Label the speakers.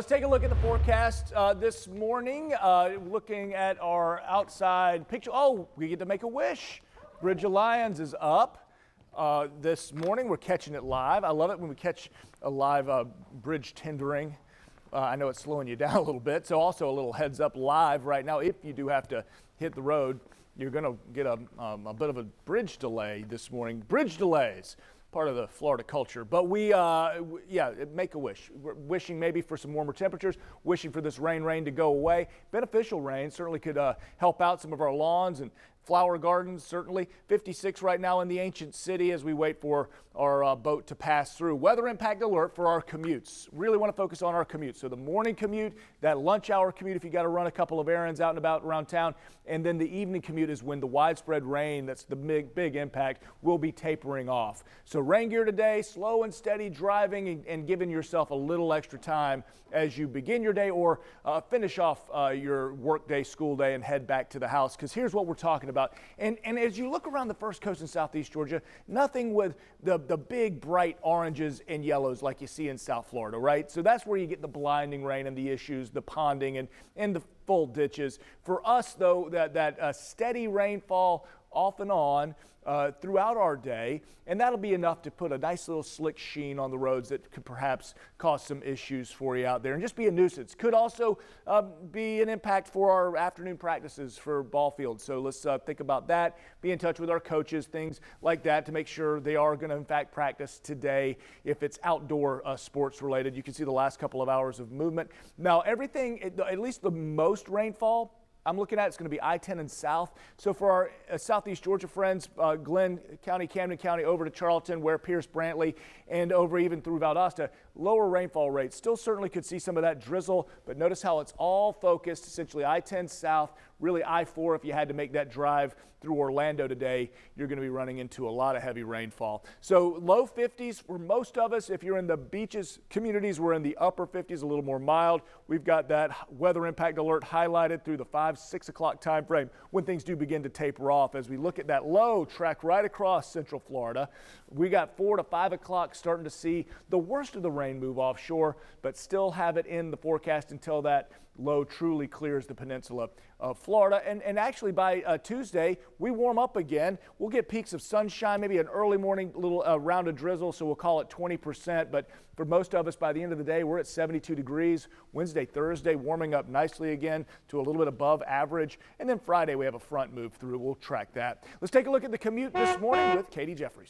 Speaker 1: Let's take a look at the forecast this morning. Looking at our outside picture. Oh, we get to make a wish. Bridge of Lions is up this morning. We're catching it live. I love it when we catch a live bridge tendering. I know it's slowing you down a little bit. So also a little heads up live right now. If you do have to hit the road, you're going to get a bit of a bridge delay this morning. Bridge delays. Part of the Florida culture, but make a wish. We're wishing maybe for some warmer temperatures, wishing for this rain to go away. Beneficial rain certainly could help out some of our lawns and flower gardens, certainly. 56 right now in the ancient city as we wait for our boat to pass through. Weather impact alert for our commutes. Really want to focus on our commute. So the morning commute, that lunch hour commute if you got to run a couple of errands out and about around town, and then the evening commute is when the widespread rain, that's the big impact, will be tapering off. So rain gear today, slow and steady driving and giving yourself a little extra time as you begin your day or finish off your work day, school day, and head back to the house. Because here's what we're talking about. And as you look around the first coast in southeast Georgia, nothing with the big bright oranges and yellows like you see in South Florida, right? So that's where you get the blinding rain and the issues, the ponding and the full ditches. For us, though, that steady rainfall off and on throughout our day, and that'll be enough to put a nice little slick sheen on the roads that could perhaps cause some issues for you out there and just be a nuisance. Could also be an impact for our afternoon practices for ball fields. So let's think about that. Be in touch with our coaches, things like that, to make sure they are going to in fact practice today. If it's outdoor sports related, you can see the last couple of hours of movement. Now everything, at least the most rainfall I'm looking at, it's going to be I-10 and south. So for our southeast Georgia friends, Glenn County, Camden County, over to Charlton, Ware, Pierce, Brantley, and over even through Valdosta, lower rainfall rates. Still certainly could see some of that drizzle, but notice how it's all focused, essentially I-10 south, really I-4 if you had to make that drive through Orlando today, you're going to be running into a lot of heavy rainfall. So low 50s for most of us. If you're in the beaches communities, we're in the upper 50s, a little more mild. We've got that weather impact alert highlighted through the 5-6 o'clock time frame when things do begin to taper off. As we look at that low track right across central Florida, we got 4 to 5 o'clock starting to see the worst of the rain move offshore, but still have it in the forecast until that low truly clears the peninsula of Florida. And actually by Tuesday, we warm up again. We'll get peaks of sunshine, maybe an early morning little round of drizzle, so we'll call it 20%. But for most of us, by the end of the day, we're at 72 degrees. Wednesday, Thursday, warming up nicely again to a little bit above average. And then Friday, we have a front move through. We'll track that. Let's take a look at the commute this morning with Katie Jeffries.